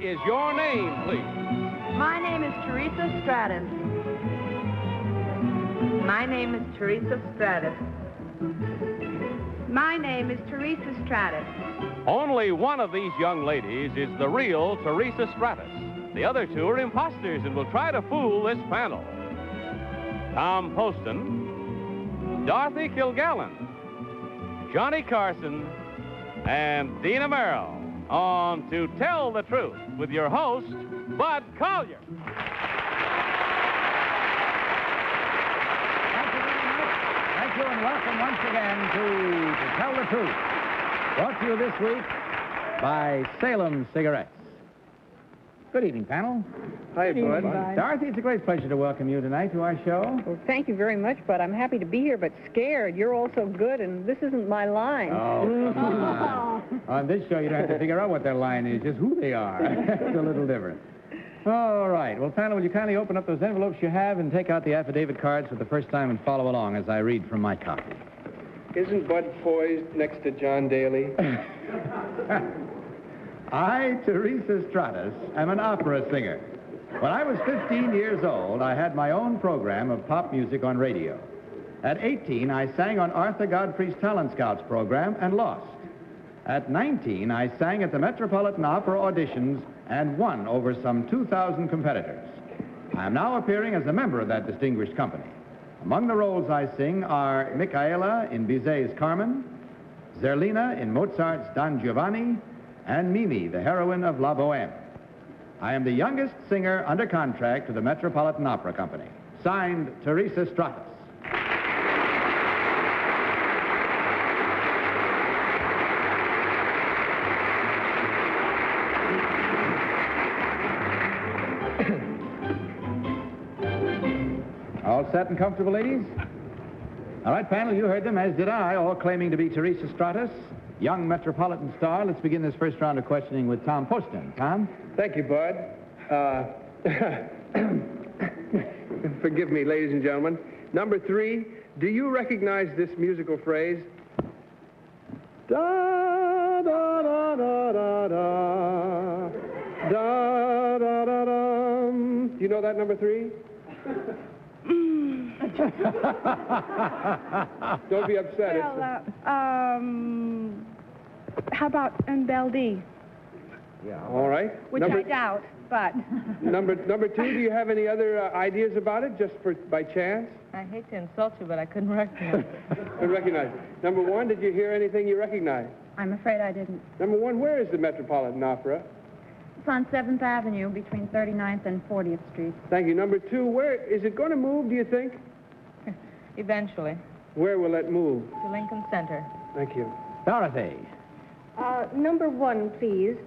is your name, please? My name is Teresa Stratus. My name is Teresa Stratus. My name is Teresa Stratus. Only one of these young ladies is the real Teresa Stratus. The other two are imposters and will try to fool this panel. Tom Poston, Dorothy Kilgallen, Johnny Carson, and Dina Merrill on To Tell the Truth with your host, Bud Collier. Thank you, and welcome once again to Tell the Truth. Brought to you this week by Salem Cigarettes. Good evening, panel. Hi, Bud. Dorothy, it's a great pleasure to welcome you tonight to our show. Well, thank you very much, Bud. I'm happy to be here, but scared. You're all so good, and this isn't my line. Oh, come on. On this show, you don't have to figure out what their line is, just who they are. It's a little different. All right. Well, panel, will you kindly open up those envelopes you have and take out the affidavit cards for the first time and follow along as I read from my copy. Isn't Bud poised next to John Daly? I, Teresa Stratus, am an opera singer. When I was 15 years old, I had my own program of pop music on radio. At 18, I sang on Arthur Godfrey's Talent Scouts program and lost. At 19, I sang at the Metropolitan Opera auditions and won over some 2,000 competitors. I am now appearing as a member of that distinguished company. Among the roles I sing are Michaela in Bizet's Carmen, Zerlina in Mozart's Don Giovanni, and Mimi, the heroine of La Boheme. I am the youngest singer under contract to the Metropolitan Opera Company. Signed, Teresa Stratus. All set and comfortable, ladies? All right, panel, you heard them, as did I, all claiming to be Teresa Stratus, young Metropolitan star. Let's begin this first round of questioning with Tom Poston. Tom? Thank you, Bud. Forgive me, ladies and gentlemen. Number 3, do you recognize this musical phrase? Da, da, da, da, da, da, da, da, da, dum. Do you know that, number 3? Don't be upset. Well, how about Beldi? Yeah. All right. Which I doubt, but... Number 2, do you have any other ideas about it, just by chance? I hate to insult you, but I couldn't recognize it. Couldn't recognize it. Number 1, did you hear anything you recognized? I'm afraid I didn't. Number 1, where is the Metropolitan Opera? It's on 7th Avenue between 39th and 40th Street. Thank you. Number 2, where is it going to move, do you think? Eventually. Where will it move? To Lincoln Center. Thank you. Dorothy. Number 1, please.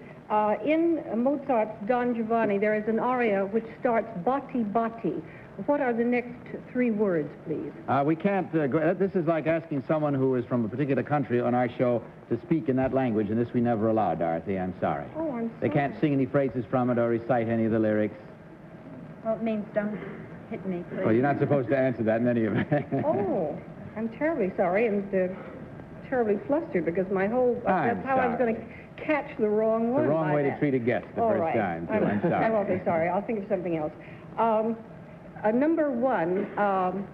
In Mozart's Don Giovanni, there is an aria which starts Batti Batti. What are the next 3 words, please? We can't go... This is like asking someone who is from a particular country on our show to speak in that language, and this we never allow, Dorothy. I'm sorry. Oh, I'm sorry. They can't sing any phrases from it or recite any of the lyrics. Well, it means don't hit me, please. Well, you're not supposed to answer that in any event. Oh, I'm terribly sorry and terribly flustered because my whole... that's how I was going to catch the wrong one. The wrong way to treat a guest the first time, too. I'm sorry. I'm awfully sorry. I'll think of something else. Number 1,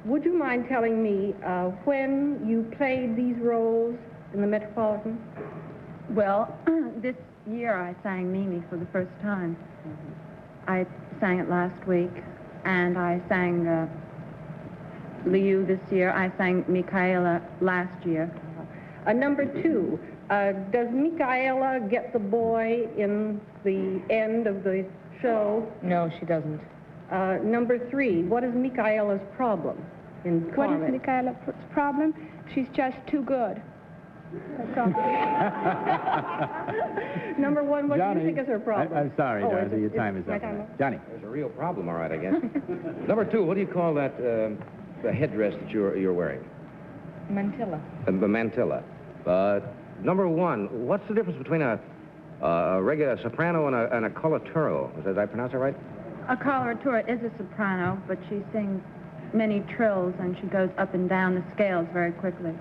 would you mind telling me when you played these roles in the Metropolitan? Well, this year I sang Mimi for the first time. I sang it last week, and I sang Liu this year. I sang Michaela last year. Number 2, does Michaela get the boy in the end of the show? No, she doesn't. Number 3, what is Michaela's problem in Carmen? What is Michaela's problem? She's just too good. That's all. Number 1, what Johnny, do you think is her problem? I'm sorry, Dorothy, your time is up. Johnny. There's a real problem, all right, I guess. Number 2, what do you call that the headdress that you're wearing? Mantilla. The mantilla. Number 1, what's the difference between a regular soprano and a coloratura? Did I pronounce that right? A coloratura is a soprano, but she sings many trills, and she goes up and down the scales very quickly.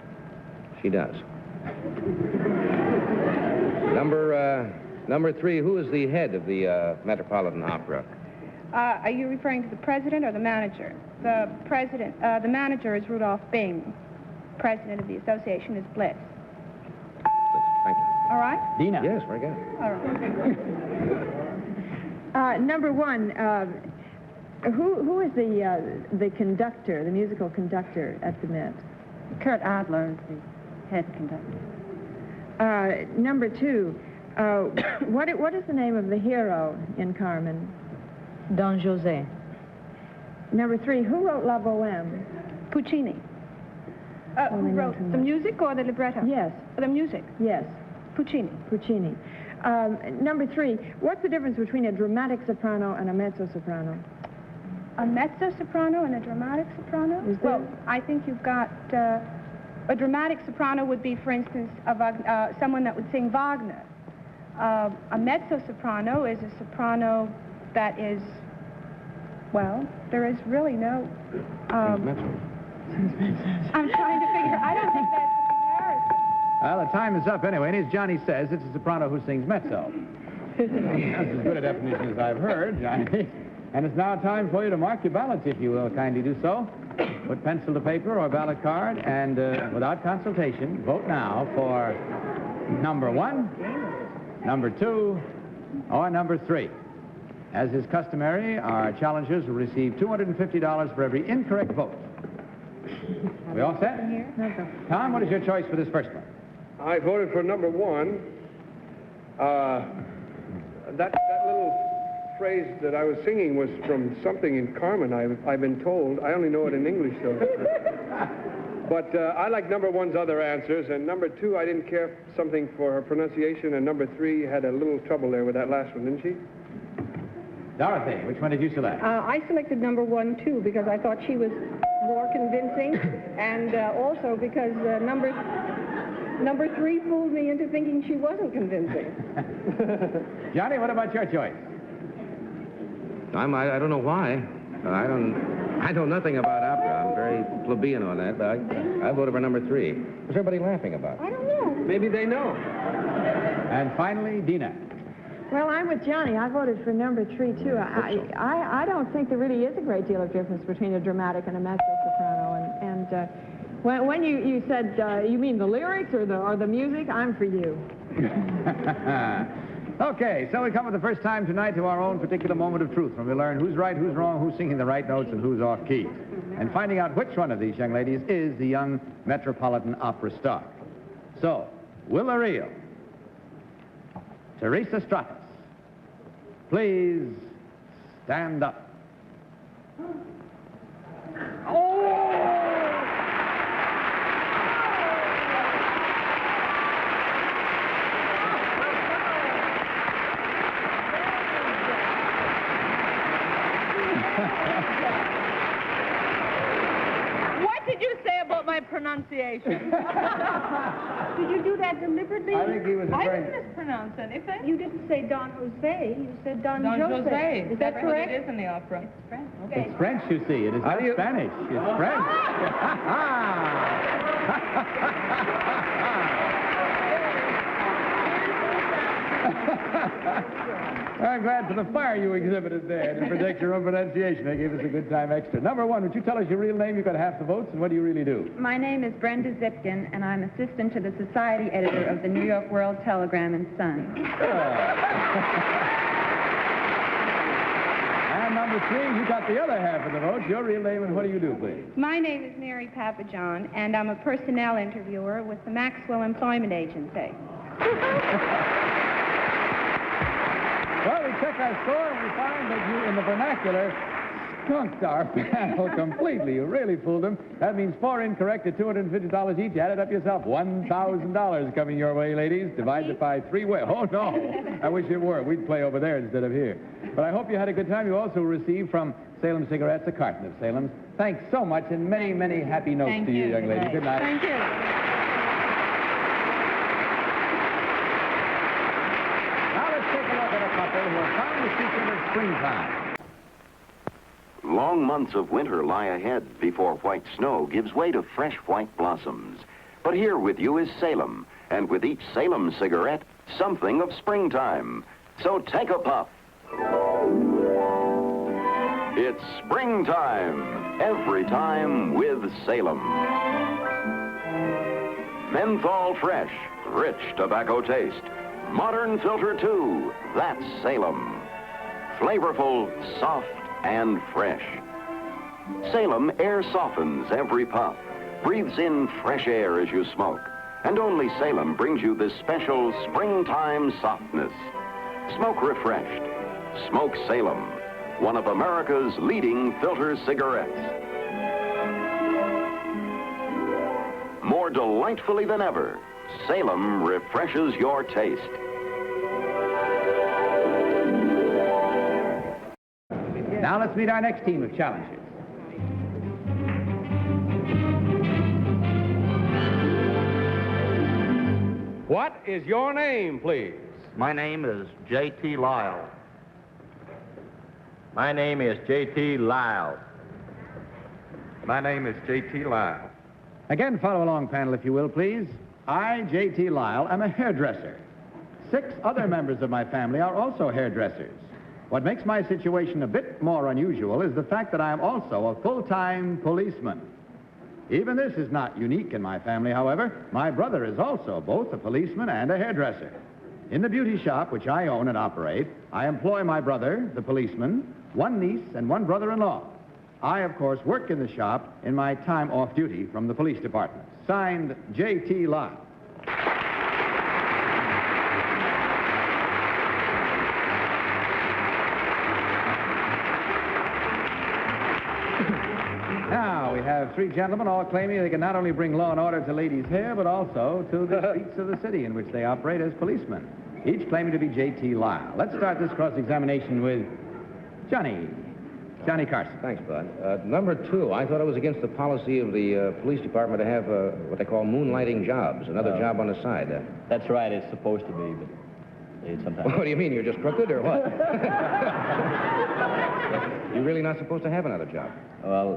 She does. Number Number 3, who is the head of the Metropolitan Opera? Are you referring to the president or the manager? The president, the manager is Rudolph Bing. President of the association is Bliss. Thank you. All right? Dina. Yes, very good. All right. Number 1, who is the conductor, the musical conductor at the Met? Kurt Adler is the head conductor. Number 2, what is the name of the hero in Carmen? Don Jose. Number 3, who wrote La Boheme? Puccini. Who Only wrote known to the me. music or the libretto? Yes, The music. yes, Puccini. Puccini. Number 3, what's the difference between a dramatic soprano and a mezzo-soprano? A mezzo-soprano and a dramatic soprano? Is there? Well, I think you've got... a dramatic soprano would be, for instance, someone that would sing Wagner. A mezzo-soprano is a soprano that is... Well, there is really no... I'm trying to figure... I don't think that's a comparison. Well, the time is up anyway, and as Johnny says, it's a soprano who sings mezzo. That's as good a definition as I've heard, Johnny. And it's now time for you to mark your ballots, if you will kindly do so. Put pencil to paper or ballot card, and without consultation, vote now for number 1, number 2, or number 3. As is customary, our challengers will receive $250 for every incorrect vote. We all set? Tom, what is your choice for this first one? I voted for number 1. That little phrase that I was singing was from something in Carmen, I've been told. I only know it in English, though. But I like number 1's other answers, and number 2, I didn't care something for her pronunciation, and number 3 had a little trouble there with that last one, didn't she? Dorothy, which one did you select? I selected number 1, too, because I thought she was more convincing, and also because number 3 fooled me into thinking she wasn't convincing. Johnny, what about your choice? I don't know why. I know nothing about opera. I'm very plebeian on that, but I voted for number 3. What's everybody laughing about? I don't know. Maybe they know. And finally, Dina. Well, I'm with Johnny. I voted for number 3, too. I don't think there really is a great deal of difference between a dramatic and a mezzo-soprano. And when you said, you mean the lyrics or the music, I'm for you. Okay, so we come for the first time tonight to our own particular moment of truth when we learn who's right, who's wrong, who's singing the right notes, and who's off-key. And finding out which one of these young ladies is the young Metropolitan Opera star. So, will the real Teresa Stratas please stand up? What did you say about my pronunciation? Did you do that deliberately? I think he was I very... didn't mispronounce anything. You didn't say Don Jose. You said Don Don Jose. Jose. Is that What correct? it is in the opera. It's French. Okay. It's French, you see. It is not Spanish. It's French. I'm glad for the fire you exhibited there to protect your own pronunciation. They gave us a good time extra. Number 1, would you tell us your real name? You've got half the votes, and what do you really do? My name is Brenda Zipkin, and I'm assistant to the society editor of the New York World Telegram and Sun. And number 3, you got the other half of the votes. Your real name, and what do you do, please? My name is Mary Papajohn, and I'm a personnel interviewer with the Maxwell Employment Agency. Well, we check our score, and we find that you, in the vernacular, skunked our panel completely. You really fooled them. That means 4 incorrect at $250 each. Add it up yourself. $1,000 coming your way, ladies. Divide it by 3 ways. Oh, no. I wish it were. We'd play over there instead of here. But I hope you had a good time. You also received from Salem Cigarettes a carton of Salem's. Thanks so much, and many, many happy notes to you, young lady. Good night. Thank you. Now let's take a look at a couple who have found the secret of springtime. Long months of winter lie ahead before white snow gives way to fresh white blossoms. But here with you is Salem, and with each Salem cigarette, something of springtime. So take a puff. It's springtime, every time with Salem. Menthol fresh, rich tobacco taste. Modern filter too, that's Salem. Flavorful, soft, and fresh. Salem air softens every puff, breathes in fresh air as you smoke. And only Salem brings you this special springtime softness. Smoke refreshed. Smoke Salem, one of America's leading filter cigarettes. More delightfully than ever, Salem refreshes your taste. Now let's meet our next team of challengers. What is your name, please? My name is J.T. Lyle. My name is J.T. Lyle. My name is J.T. Lyle. Again, follow along, panel, if you will, please. I, J.T. Lyle, am a hairdresser. 6 other members of my family are also hairdressers. What makes my situation a bit more unusual is the fact that I am also a full-time policeman. Even this is not unique in my family, however. My brother is also both a policeman and a hairdresser. In the beauty shop, which I own and operate, I employ my brother, the policeman, 1 niece, and 1 brother-in-law. I, of course, work in the shop in my time off duty from the police department. Signed, J.T. Lyle. Now, we have 3 gentlemen all claiming they can not only bring law and order to ladies' hair, but also to the streets of the city in which they operate as policemen, each claiming to be J.T. Lyle. Let's start this cross-examination with Johnny Carson. Thanks, Bud. Number 2, I thought it was against the policy of the police department to have what they call moonlighting jobs, another job on the side. That's right, it's supposed to be, but sometimes... What do you mean, you're just crooked, or what? You're really not supposed to have another job? Well,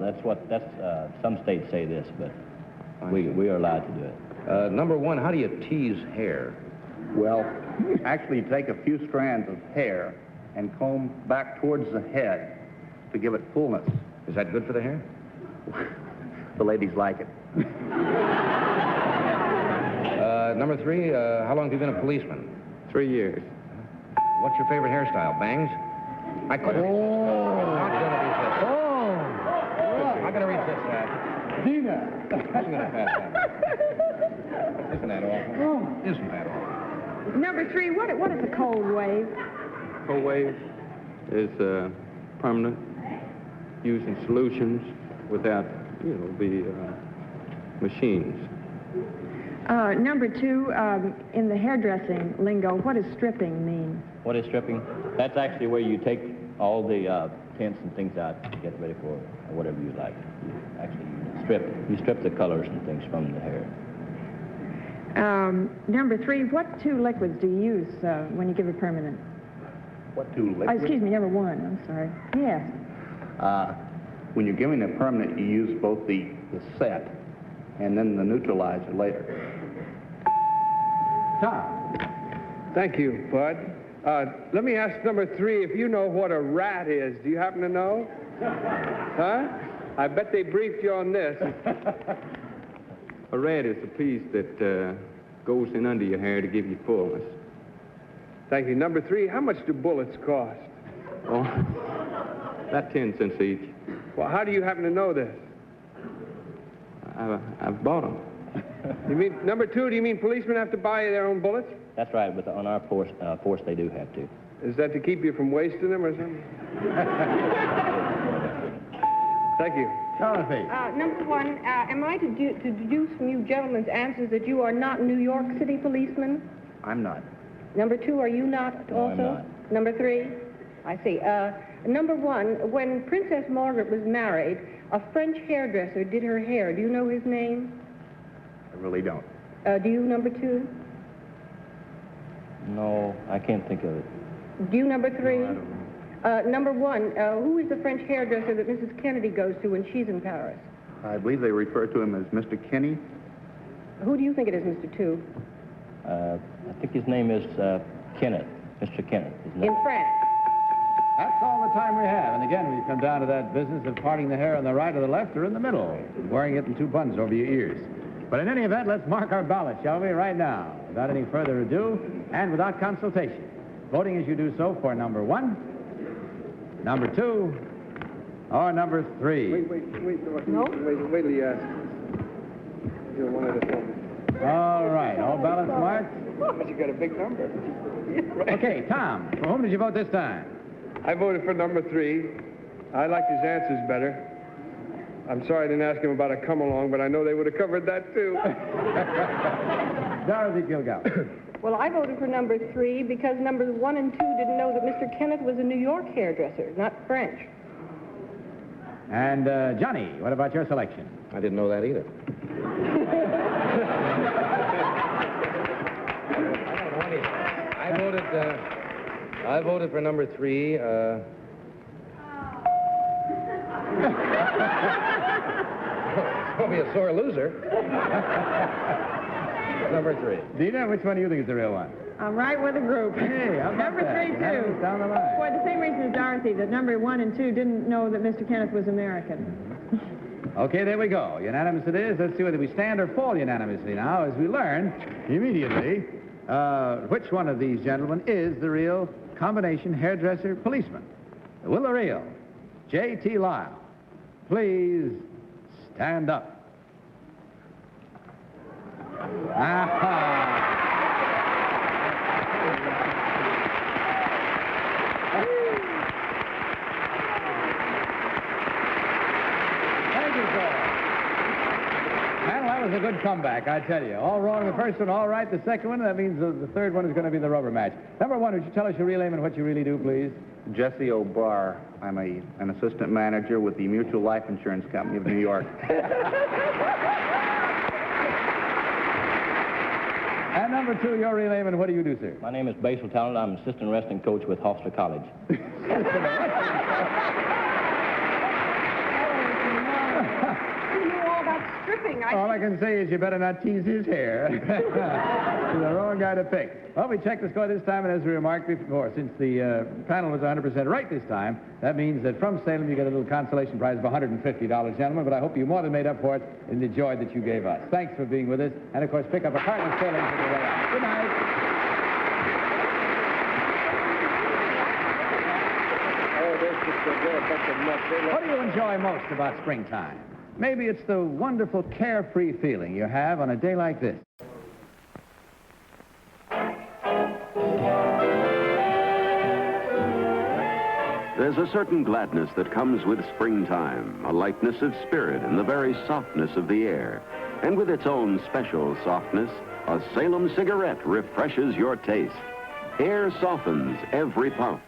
some states say this, but we are allowed to do it. Number 1, how do you tease hair? Well, actually take a few strands of hair and comb back towards the head to give it fullness. Is that good for the hair? The ladies like it. Number 3, how long have you been a policeman? 3 years. What's your favorite hairstyle? Bangs? I couldn't. I'm going to read this. Dina! I'm going to pass that. Isn't that awful? Isn't that awful? Number 3, what is a cold wave? Cold wave is permanent, using solutions without, the machines. Number 2, in the hairdressing lingo, what does stripping mean? What is stripping? That's actually where you take all the tints and things out to get ready for whatever you like. You strip the colors and things from the hair. Number 3, what 2 liquids do you use when you give a permanent? What 2 liquids? Excuse me, number 1, I'm sorry. Yes. When you're giving a permanent, you use both the set and then the neutralizer later. Tom. Thank you, Bud. Let me ask number 3 if you know what a rat is. Do you happen to know? Huh? I bet they briefed you on this. A rat is a piece that goes in under your hair to give you fullness. Thank you. Number 3, how much do bullets cost? Oh, about 10 cents each. Well, how do you happen to know this? I've bought them. You mean, number 2, do you mean policemen have to buy their own bullets? That's right, but on our force they do have to. Is that to keep you from wasting them or something? Thank you. Dorothy. Number 1, am I to deduce from you gentlemen's answers that you are not New York City policemen? I'm not. Number 2, are you not No, also? I'm not. Number 3? I see. Number 1, when Princess Margaret was married, a French hairdresser did her hair. Do you know his name? I really don't. Do you, number 2? No, I can't think of it. Do you, number 3? No, I don't know. Number 1, who is the French hairdresser that Mrs. Kennedy goes to when she's in Paris? I believe they refer to him as Mr. Kinney. Who do you think it is, Mr. 2? I think his name is Kenneth, Mr. Kenneth. In France. That's all the time we have. And again, we've come down to that business of parting the hair on the right or the left or in the middle, wearing it in two buns over your ears. But in any event, let's mark our ballot, shall we, right now, without any further ado and without consultation. Voting as you do so for number 1, number 2, or number 3. Wait, No? wait till you ask. Do one at a time. All right, all ballots marked? But you got a big number. Okay, Tom, for whom did you vote this time? I voted for number 3. I liked his answers better. I'm sorry I didn't ask him about a come-along, but I know they would have covered that, too. Dorothy Kilgallen. Well, I voted for number 3 because numbers 1 and 2 didn't know that Mr. Kenneth was a New York hairdresser, not French. And Johnny, what about your selection? I didn't know that either. I voted for number 3. I'll be a sore loser. Number 3. Dina, which one do you think is the real one? I'm right with the group. Hey, how about Number that? 3, too. Down the line. For the same reason as Dorothy, that number 1 and 2 didn't know that Mr. Kenneth was American. Okay, there we go. Unanimous it is. Let's see whether we stand or fall unanimously now as we learn immediately which one of these gentlemen is the real combination hairdresser policeman. Will the real J.T. Lyle please stand up? Aha! Thank you, sir. Well, that was a good comeback, I tell you. All wrong the first one, all right the second one. That means the third one is going to be the rubber match. Number 1, would you tell us your real name and what you really do, please? Jesse O'Barr. I'm an assistant manager with the Mutual Life Insurance Company of New York. And number 2, your real name and what do you do, sir? My name is Basil Talent. I'm assistant wrestling coach with Hofstra College. You know all about stripping. All I can say is you better not tease his hair. He's the wrong guy to pick. Well, we checked the score this time, and as we remarked before, since the panel was 100% right this time, that means that from Salem you get a little consolation prize of $150, gentlemen, but I hope you more than made up for it in the joy that you gave us. Thanks for being with us, and of course, pick up a carton of Salem for the way out. Good night. What do you enjoy most about springtime? Maybe it's the wonderful carefree feeling you have on a day like this. There's a certain gladness that comes with springtime, a lightness of spirit and the very softness of the air. And with its own special softness, a Salem cigarette refreshes your taste. Air softens every puff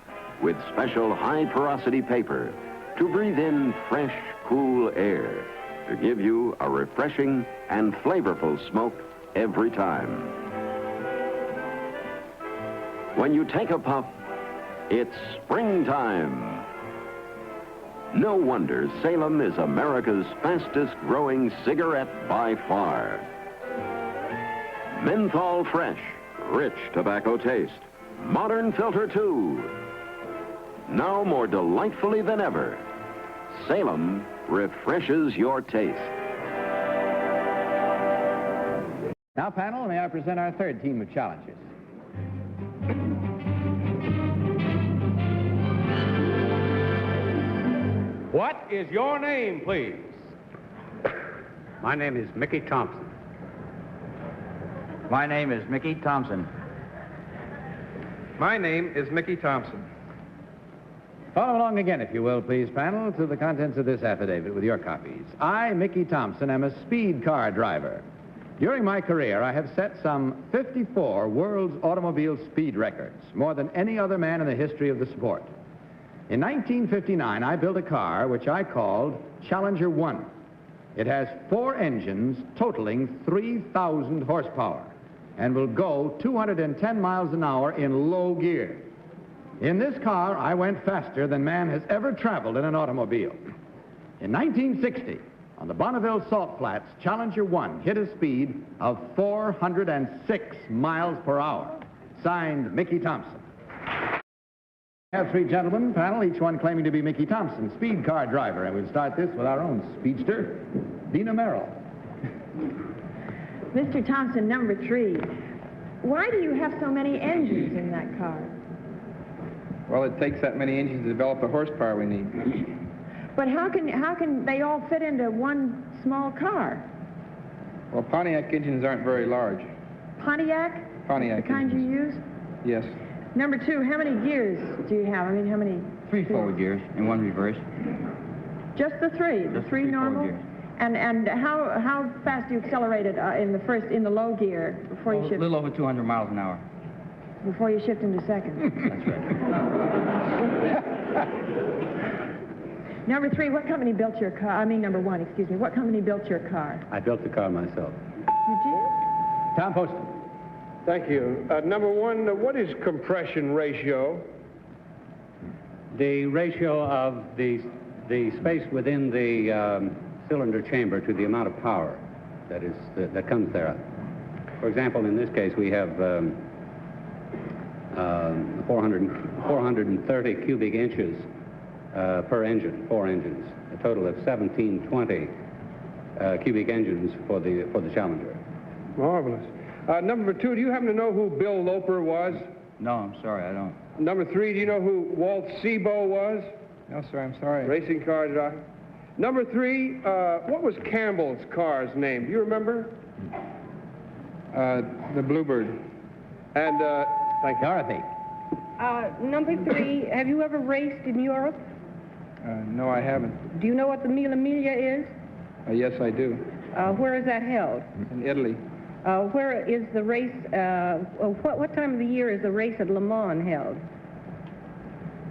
with special high-porosity paper to breathe in fresh, cool air, to give you a refreshing and flavorful smoke every time. When you take a puff, it's springtime. No wonder Salem is America's fastest-growing cigarette by far. Menthol fresh, rich tobacco taste. Modern filter, too. Now more delightfully than ever, Salem refreshes your taste. Now, panel, may I present our third team of challengers. What is your name, please? My name is Mickey Thompson. My name is Mickey Thompson. My name is Mickey Thompson. Follow along again, if you will, please, panel, to the contents of this affidavit with your copies. I, Mickey Thompson, am a speed car driver. During my career, I have set some 54 world's automobile speed records, more than any other man in the history of the sport. In 1959, I built a car which I called Challenger 1. It has 4 engines totaling 3,000 horsepower and will go 210 miles an hour in low gear. In this car, I went faster than man has ever traveled in an automobile. In 1960, On the Bonneville Salt Flats, Challenger 1 hit a speed of 406 miles per hour. Signed, Mickey Thompson. We have three gentlemen panel, each one claiming to be Mickey Thompson, speed car driver. And we'll start this with our own speedster, Dina Merrill. Mr. Thompson, number 3. Why do you have so many engines in that car? Well, it takes that many engines to develop the horsepower we need. But how can they all fit into one small car? Well, Pontiac engines aren't very large. Pontiac? Pontiac The kind engines. you use? Yes. Number 2, how many gears do you have? I mean, how many? 3 forward gears and 1 reverse. Just the 3? The 3 normal? Gears. And how fast do you accelerate it in the low gear before you shift? A little over 200 miles an hour. Before you shift into second. That's right. Number 3, what company built your car? I mean, number 1, excuse me. What company built your car? I built the car myself. You did? Tom Poston. Thank you. Number 1, what is compression ratio? The ratio of the space within the cylinder chamber to the amount of power that comes there. For example, in this case, we have 430 cubic inches per engine, 4 engines, a total of 1720 cubic engines for the Challenger. Marvelous. Number 2, do you happen to know who Bill Loper was? No, I'm sorry, I don't. Number 3, do you know who Walt Sebo was? No, sir, I'm sorry. Racing car driver. Number 3, what was Campbell's car's name? Do you remember? The Bluebird. And, thank you. Dorothy. Number 3, have you ever raced in Europe? No, I haven't. Do you know what the Mille Miglia is? Yes, I do. Where is that held? In Italy. Where is the race, what time of the year is the race at Le Mans held?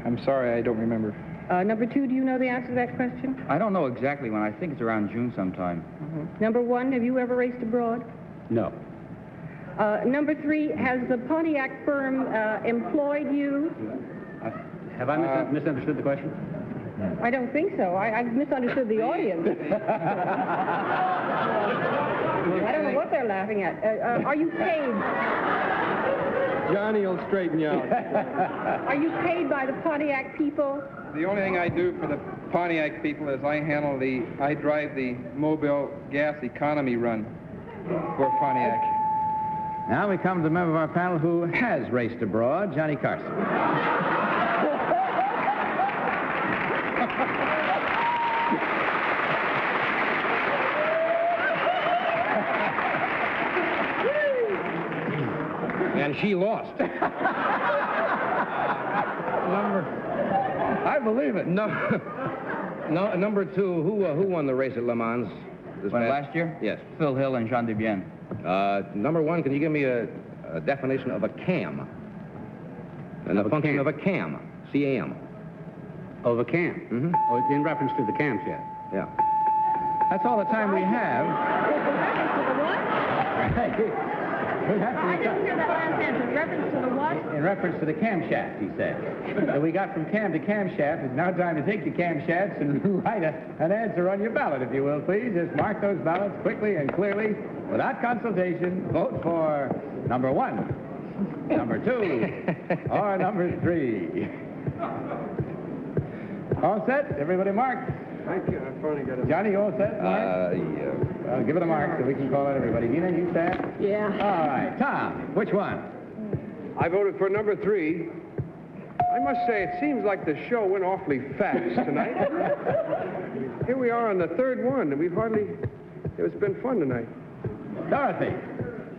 I'm sorry, I don't remember. Number 2, do you know the answer to that question? I don't know exactly when. I think it's around June sometime. Number 1, have you ever raced abroad? No. Number 3, has the Pontiac firm employed you? Have I misunderstood the question? I don't think so. I've misunderstood the audience. I don't know what they're laughing at. Are you paid? Johnny will straighten you out. Are you paid by the Pontiac people? The only thing I do for the Pontiac people is I drive the Mobile gas economy run for Pontiac. Now we come to the member of our panel who has raced abroad, Johnny Carson. And she lost. I believe it. Number 2, who won the race at Le Mans? Last year? Yes. Phil Hill and Jean Debienne. Number 1, can you give me a definition of a cam? And the function of a cam. C-A-M. Of a cam? Mm-hmm. Oh, it's in reference to the camshaft. Yeah. That's all the time we have. I didn't hear that last answer. In reference to the what? In reference to the camshaft, he said. So we got from cam to camshaft. It's now time to take the camshafts and write an answer on your ballot, if you will, please. Just mark those ballots quickly and clearly, without consultation. Vote for number 1, number 2, or number 3. All set? Everybody marked? Thank you. I finally got it. Johnny, you all set? Mark? Yeah. Well, give it a mark so we can call out everybody. Nina, you set? Yeah. All right. Tom, which one? I voted for number 3. I must say, it seems like the show went awfully fast tonight. Here we are on the 3rd one, and it's been fun tonight. Dorothy.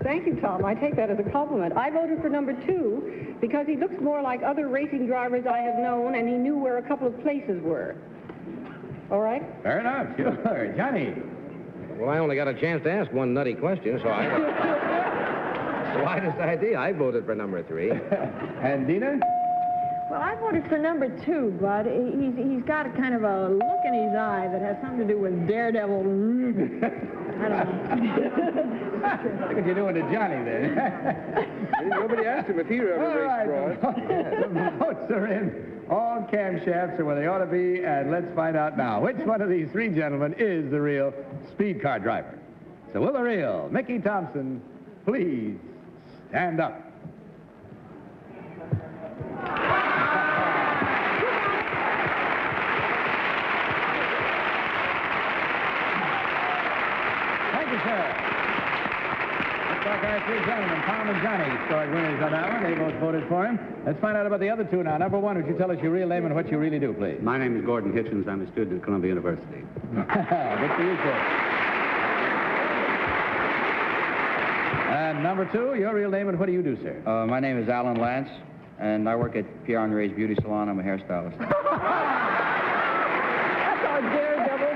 Thank you, Tom. I take that as a compliment. I voted for number 2 because he looks more like other racing drivers I have known, and he knew where a couple of places were. All right? Fair enough. Sure. Johnny. Well, I only got a chance to ask one nutty question, so I... Slightest idea. I voted for number 3. And Dina? Well, I voted for number 2, Bud. He's got a kind of a look in his eye that has something to do with daredevil. I don't know. Look what you're doing to Johnny there. Nobody asked him if he ever raced cross. The votes are in. All camshafts are where they ought to be, and let's find out now which one of these 3 gentlemen is the real speed car driver. So will the real Mickey Thompson please stand up? Thank you, sir. Looks like our 3 gentlemen, Tom and Johnny, scored winners on that one. They both voted for him. Let's find out about the other 2 now. Number 1, would you tell us your real name and what you really do, please? My name is Gordon Hitchens. I'm a student at Columbia University. Good for you, sir. And number 2, your real name and what do you do, sir? My name is Alan Lance, and I work at Pierre André's Beauty Salon. I'm a hairstylist. That's our daredevil.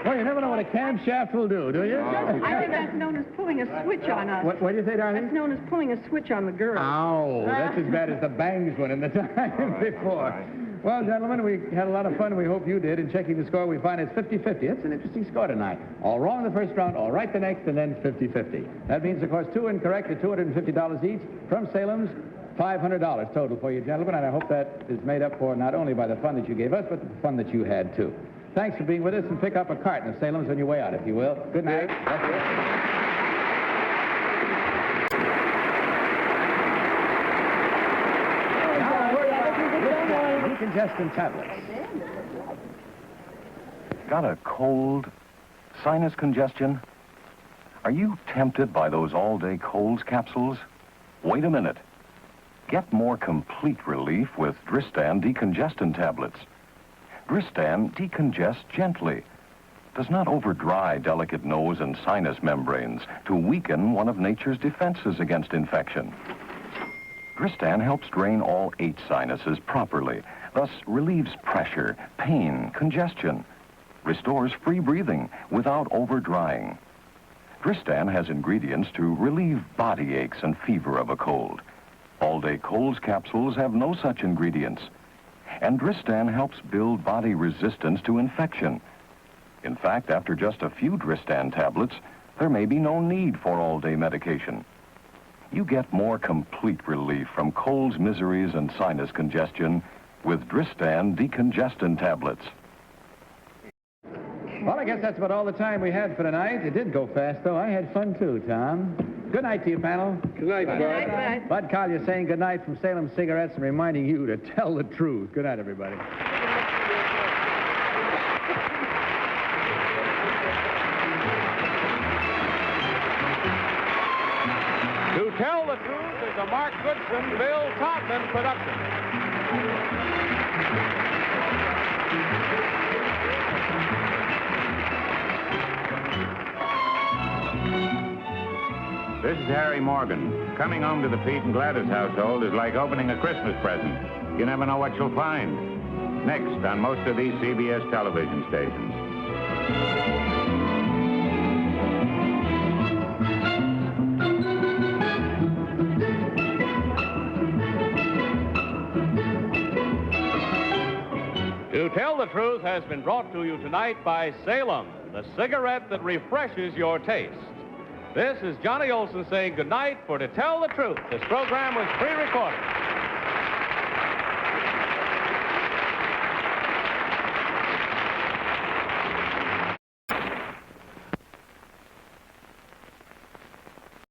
Well, you never know what a camshaft will do you? I think that's known as pulling a switch on us. What do you say, darling? That's known as pulling a switch on the girl. Oh, that's as bad as the bangs one in the time before. Well, gentlemen, we had a lot of fun. We hope you did. In checking the score, we find it's 50-50. That's an interesting score tonight. All wrong the first round, all right the next, and then 50-50. That means, of course, 2 incorrect at $250 each. From Salem's, $500 total for you, gentlemen, and I hope that is made up for not only by the fun that you gave us, but the fun that you had, too. Thanks for being with us, and pick up a carton of Salem's on your way out, if you will. Good night. That's it. Decongestant tablets. Got a cold? Sinus congestion? Are you tempted by those all-day colds capsules? Wait a minute. Get more complete relief with Dristan decongestant tablets. Dristan decongests gently. Does not overdry delicate nose and sinus membranes to weaken one of nature's defenses against infection. Dristan helps drain all 8 sinuses properly, thus relieves pressure, pain, congestion, restores free breathing without overdrying. Dristan has ingredients to relieve body aches and fever of a cold. All-day colds capsules have no such ingredients. And Dristan helps build body resistance to infection. In fact, after just a few Dristan tablets, there may be no need for all-day medication. You get more complete relief from cold's miseries and sinus congestion with Dristan decongestant tablets. Well, I guess that's about all the time we had for tonight. It did go fast, though. I had fun, too, Tom. Good night to you, panel. Good night, Bud. Good night, Bud. Bud Collier saying good night from Salem Cigarettes and reminding you to tell the truth. Good night, everybody. To Tell the Truth is a Mark Goodson, Bill Todman production. This is Harry Morgan. Coming home to the Pete and Gladys household is like opening a Christmas present. You never know what you'll find. Next on most of these CBS television stations. To Tell the Truth has been brought to you tonight by Salem, the cigarette that refreshes your taste. This is Johnny Olson saying goodnight for To Tell the Truth. This program was pre-recorded.